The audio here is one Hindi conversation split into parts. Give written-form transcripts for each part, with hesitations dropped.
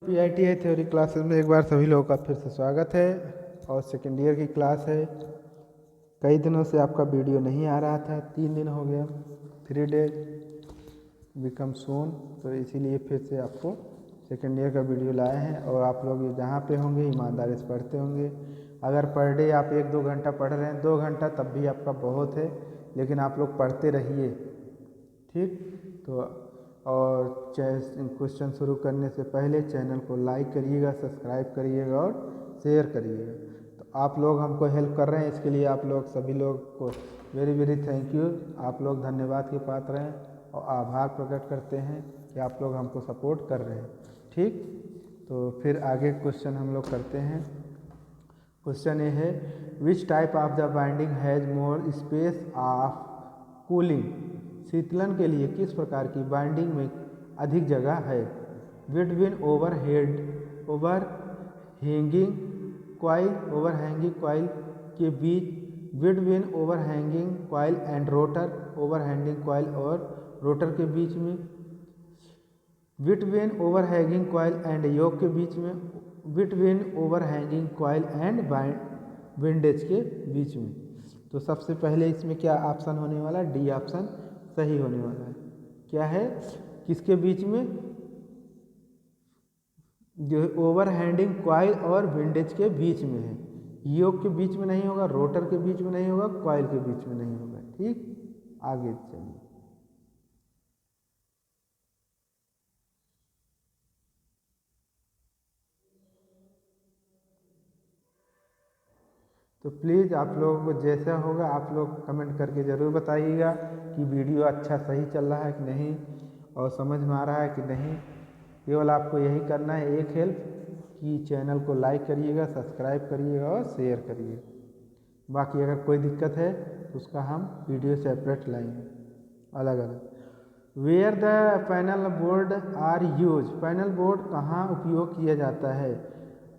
PITI थ्योरी क्लासेस में एक बार सभी लोगों का फिर से स्वागत है। और सेकेंड ईयर की क्लास है। कई दिनों से आपका वीडियो नहीं आ रहा था, 3 दिन हो गया, 3 डेज बिकम सून, तो इसीलिए फिर से आपको सेकेंड ईयर का वीडियो लाए हैं। और आप लोग ये जहाँ पे होंगे ईमानदारी से पढ़ते होंगे। अगर पर डे आप 1-2 घंटा पढ़ रहे हैं, 2 घंटा तब भी आपका बहुत है, लेकिन आप लोग पढ़ते रहिए, ठीक। तो और क्वेश्चन शुरू करने से पहले चैनल को लाइक करिएगा, सब्सक्राइब करिएगा और शेयर करिएगा। तो आप लोग हमको हेल्प कर रहे हैं, इसके लिए आप लोग सभी लोग को वेरी वेरी थैंक यू। आप लोग धन्यवाद के पात्र हैं और आभार प्रकट करते हैं कि आप लोग हमको सपोर्ट कर रहे हैं, ठीक। तो फिर आगे क्वेश्चन हम लोग करते हैं। क्वेश्चन ये है, विच type of the binding has more space of cooling. शीतलन के लिए किस प्रकार की बाइंडिंग में अधिक जगह है। बिटवीन ओवर हैंगिंग कॉइल के बीच, between over hanging coil and rotor, over hanging coil और रोटर के बीच में, between over hanging coil and yoke के बीच में, between over hanging coil and windage के बीच में। तो सबसे पहले इसमें क्या ऑप्शन होने वाला है, डी ऑप्शन सही होने वाला है। क्या है, किसके बीच में, जो ओवर हैंगिंग कॉइल और विंडेज के बीच में है। योक के बीच में नहीं होगा, रोटर के बीच में नहीं होगा, कॉइल के बीच में नहीं होगा, ठीक। आगे चलिए। तो प्लीज़ आप लोगों को जैसा होगा आप लोग कमेंट करके ज़रूर बताइएगा कि वीडियो अच्छा सही चल रहा है कि नहीं और समझ में आ रहा है कि नहीं। केवल आपको यही करना है, एक हेल्प, कि चैनल को लाइक करिएगा, सब्सक्राइब करिएगा और शेयर करिए। बाकी अगर कोई दिक्कत है तो उसका हम वीडियो सेपरेट लाएंगे अलग अलग। Where the panel board are use. Panel board कहाँ उपयोग किया जाता है।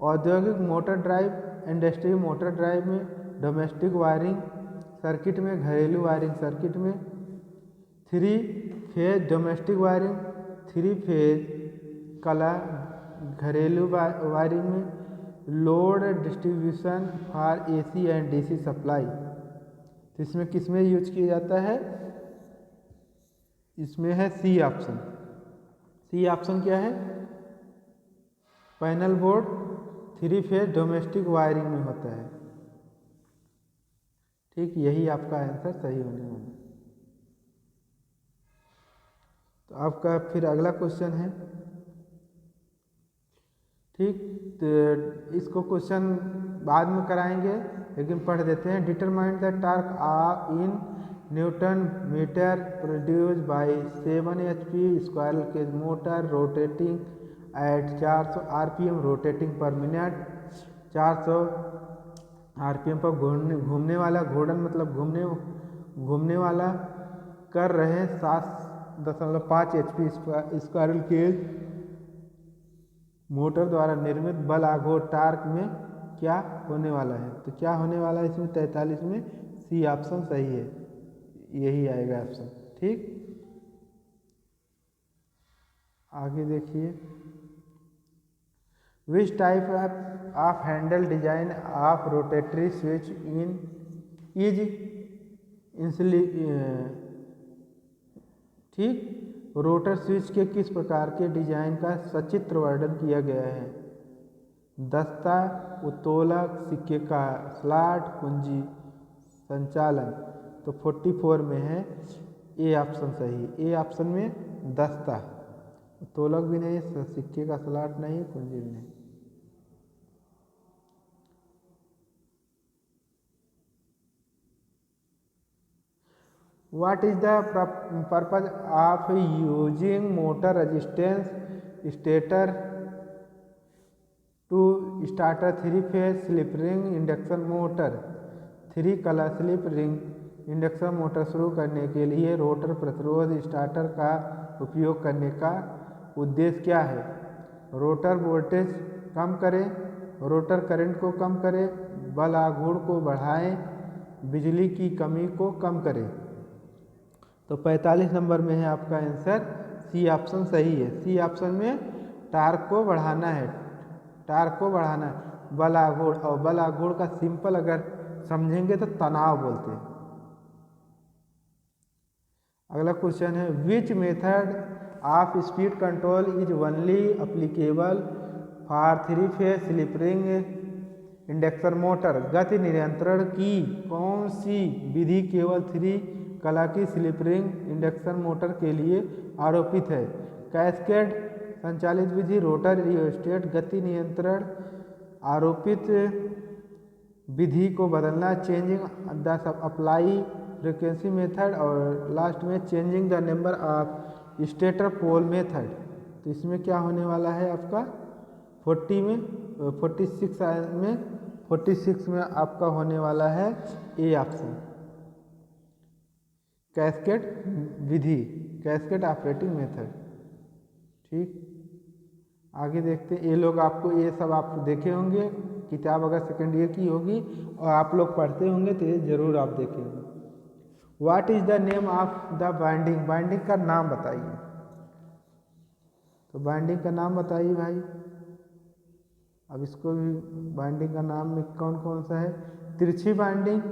औद्योगिक motor drive, industry motor drive में, डोमेस्टिक वायरिंग सर्किट में, घरेलू वायरिंग सर्किट में, 3 फेज डोमेस्टिक वायरिंग, 3 फेज कला घरेलू वायरिंग में, load distribution for AC and DC supply. तो इसमें किस में यूज किया जाता है, इसमें है सी ऑप्शन। सी ऑप्शन क्या है, panel board 3 phase domestic wiring में होता है, ठीक। यही आपका आंसर सही होने वाला है। तो आपका फिर अगला क्वेश्चन है, ठीक। तो इसको क्वेश्चन बाद में कराएंगे, लेकिन पढ़ देते हैं। Determine the torque in newton metre produce by 7 HP squirrel cage motor rotating at 400 RPM rotating per minute. 400 RPM पर घूमने वाला, घूर्णन मतलब घूमने वाला कर रहे 7.5 HP स्क्वायर केज मोटर द्वारा निर्मित बल आघूर्ण टार्क में क्या होने वाला है। तो क्या होने वाला है इसमें 43 में, सी ऑप्शन सही है, यही आएगा ऑप्शन, ठीक। आगे देखिए, which type of handle design of rotary switch in is ठीक। रोटर स्विच के किस प्रकार के डिजाइन का सचित्र वर्णन किया गया है। दस्ता, उत्तोलक, सिक्के का स्लॉट, कुंजी संचालन। तो 44 में है, ए ऑप्शन सही। ए ऑप्शन में दस्ता, उत्तोलक भी नहीं, सिक्के का स्लॉट नहीं, कुंजी भी नहीं। What is the purpose of using motor resistance stator to start a 3-phase slip ring induction motor. 3 कला स्लिप रिंग इंडक्शन मोटर शुरू करने के लिए रोटर प्रतिरोध स्टार्टर का उपयोग करने का उद्देश्य क्या है। रोटर वोल्टेज कम करें, रोटर करंट को कम करें, बल आघूर्ण को बढ़ाएं, बिजली की कमी को कम करें। तो 45 नंबर में है आपका आंसर, सी ऑप्शन सही है। सी ऑप्शन में टार्क को बढ़ाना है, टार्क को बढ़ाना है। बल आघूर्ण, और बल आघूर्ण का सिंपल अगर समझेंगे तो तनाव बोलते हैं। अगला क्वेश्चन है which method of speed control is only applicable for 3 phase slip ring induction motor. गति नियंत्रण की कौन सी विधि केवल 3 कला की स्लिप रिंग इंडक्शन मोटर के लिए आरोपित है? कैस्केड संचालित विधि, रोटर रियोस्टेट, गति नियंत्रण, आरोपित विधि को बदलना, changing the apply frequency method, और लास्ट में changing the number of stator pole method. तो इसमें क्या होने वाला है आपका 46 में आपका होने वाला है A option, cascade Vidhi, cascade operating method. ठीक, आगे देखते हैं। ये लोग आपको ये सब आप देखे होंगे, किताब अगर सेकेंड ईयर की होगी और आप लोग पढ़ते होंगे तो ये जरूर आप देखेंगे। What is the name of the binding, binding का नाम बताइए। तो बाइंडिंग का नाम बताइए भाई। अब इसको भी बाइंडिंग का नाम में कौन कौन सा है? तिरछी बाइंडिंग,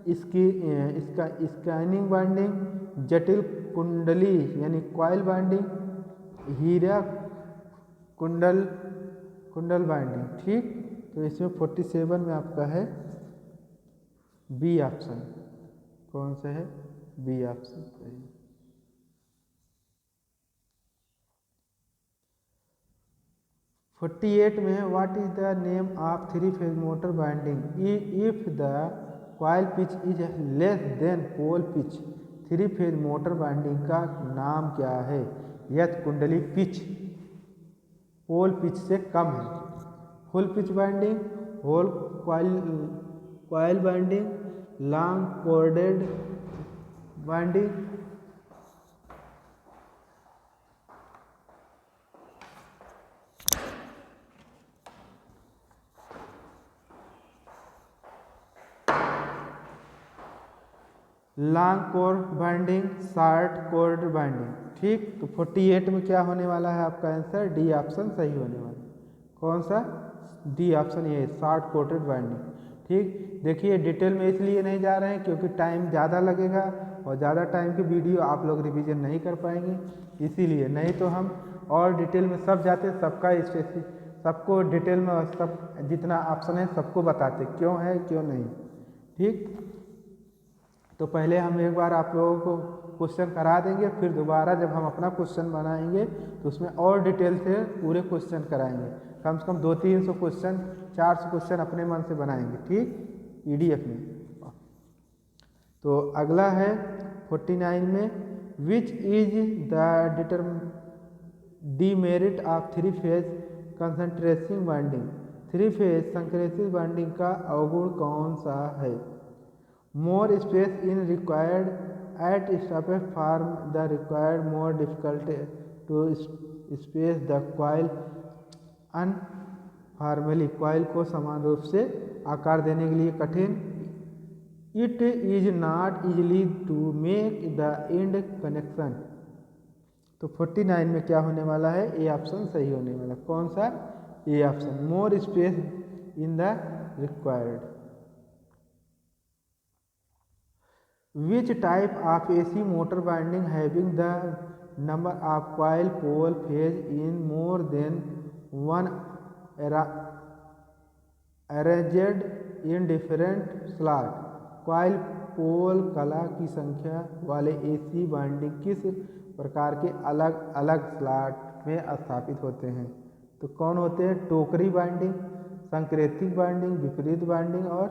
इसका स्कैनिंग बाइंडिंग, जटिल कुंडली यानी कॉइल बाइंडिंग, हीरा कुंडल बाइंडिंग। ठीक, तो इसमें 47 में आपका है बी ऑप्शन। कौन सा है? बी ऑप्शन सही। फोर्टी 48 में what is the name of 3 phase motor binding if the coil pitch is less than pole pitch. 3 phase motor binding का नाम क्या है? यदि कुंडली पिच पोल पिच से कम है। Full pitch binding, whole coil binding, long chorded binding, long core binding, short chord binding. ठीक, तो 48 में क्या होने वाला है आपका आंसर? डी ऑप्शन सही होने वाला। कौन सा? डी ऑप्शन, ये शॉर्ट कोटेड बाइंडिंग। ठीक, देखिए डिटेल में इसलिए नहीं जा रहे हैं क्योंकि टाइम ज़्यादा लगेगा और ज़्यादा टाइम की वीडियो आप लोग रिवीजन नहीं कर पाएंगे, इसीलिए। नहीं तो हम और डिटेल में सब जाते, सबको डिटेल में सब जितना ऑप्शन है सबको बताते क्यों है क्यों नहीं। ठीक, तो पहले हम एक बार आप लोगों को क्वेश्चन करा देंगे, फिर दोबारा जब हम अपना क्वेश्चन बनाएंगे तो उसमें और डिटेल से पूरे क्वेश्चन कराएंगे। कम से कम 200-300 क्वेश्चन, 400 क्वेश्चन अपने मन से बनाएंगे। ठीक, पीडीएफ में। तो अगला है 49 में which is the demerit of 3 phase concentrating binding. 3 phase संक्रेतित बाइंडिंग का अवगुण कौन सा है? More space in required at stoppage form the required more difficult to space the coil uniformly. कॉइल को समान रूप से आकार देने के लिए कठिन। It is not easily to make the end connection. तो 49 में क्या होने वाला है? ए ऑप्शन सही होने वाला। कौन सा? A option, more space in the required. Which type of AC motor binding having the number of coil pole phase in more than one arranged in different slot? coil पोल कला की संख्या वाले AC बाइंडिंग किस प्रकार के अलग अलग स्लॉट में स्थापित होते हैं? तो कौन होते हैं? टोकरी बाइंडिंग, संक्रेतिक बाइंडिंग, विपरीत बाइंडिंग और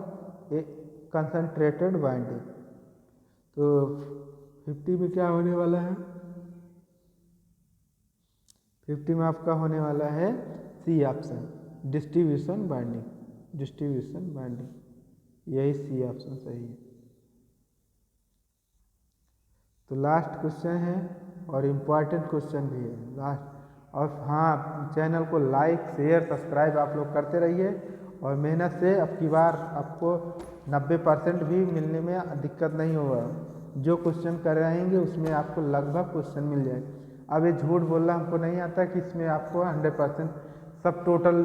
कंसंट्रेटेड बाइंडिंग। तो 50 में क्या होने वाला है? 50 में आपका होने वाला है C option, distribution binding. Distribution binding, यही सी ऑप्शन सही है। तो लास्ट क्वेश्चन है और इम्पॉर्टेंट क्वेश्चन भी है लास्ट। और हाँ, चैनल को लाइक शेयर सब्सक्राइब आप लोग करते रहिए और मेहनत से अब की बार आपको 90% भी मिलने में दिक्कत नहीं होगा। जो क्वेश्चन कराएंगे उसमें आपको लगभग क्वेश्चन मिल जाए। अब ये झूठ बोलना हमको नहीं आता कि इसमें आपको 100% सब टोटल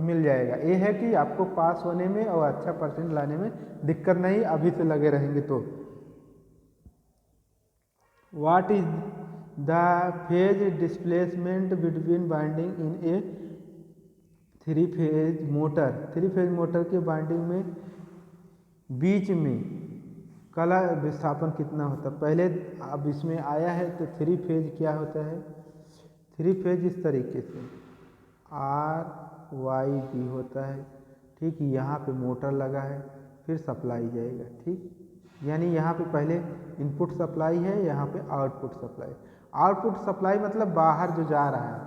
मिल जाएगा। ये है कि आपको पास होने में और अच्छा परसेंट लाने में दिक्कत नहीं, अभी से लगे रहेंगे तो। What is the phase displacement between winding in A 3 phase motor. 3 phase motor के वाइंडिंग में बीच में कला विस्थापन कितना होता है? पहले अब इसमें आया है तो 3 फेज क्या होता है? 3 फेज इस तरीके से RYB होता है, ठीक। यहाँ पे मोटर लगा है, फिर सप्लाई जाएगा, ठीक। यानी यहाँ पे पहले इनपुट सप्लाई है, यहाँ पे आउटपुट सप्लाई। आउटपुट सप्लाई मतलब बाहर जो जा रहा है,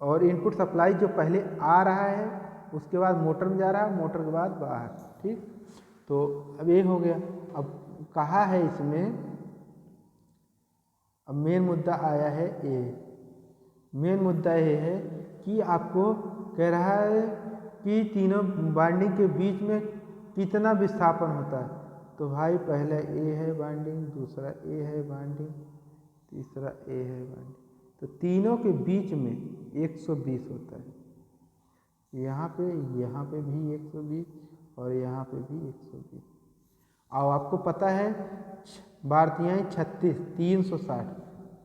और इनपुट सप्लाई जो पहले आ रहा है उसके बाद मोटर में जा रहा है, मोटर के बाद बाहर, ठीक। तो अब ये हो गया। अब कहा है इसमें, अब मेन मुद्दा आया है ये। मेन मुद्दा ये है कि आपको कह रहा है कि तीनों बाइंडिंग के बीच में कितना विस्थापन होता है। तो भाई पहला ए है बाइंडिंग, दूसरा ए है बाइंडिंग, तीसरा ए है बाइंडिंग, तो तीनों के बीच में 120 होता है। यहाँ पे भी 120 और यहाँ पे भी 120। और आपको पता है भारतीय 36 360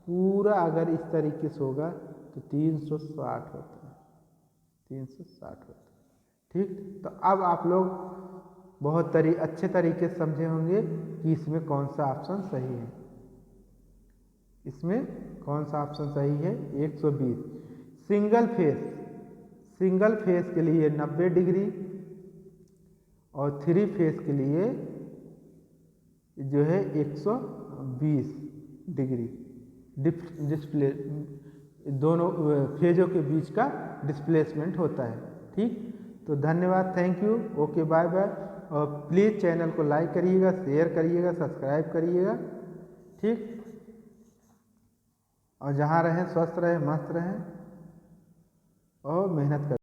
पूरा अगर इस तरीके से होगा तो 360 होता है, 360 होता है, ठीक। तो अब आप लोग बहुत अच्छे तरीके से समझे होंगे कि इसमें कौन सा ऑप्शन सही है। इसमें कौन सा ऑप्शन सही है? 120। सिंगल फेस के लिए 90 डिग्री और 3 फेस के लिए जो है 120 डिग्री डिस्प्ले, दोनों फेजों के बीच का डिस्प्लेसमेंट होता है, ठीक। तो धन्यवाद, thank you, okay, bye bye. और प्लीज़ चैनल को लाइक करिएगा, शेयर करिएगा, सब्सक्राइब करिएगा, ठीक। और जहाँ रहें स्वस्थ रहें, मस्त रहें और मेहनत करें।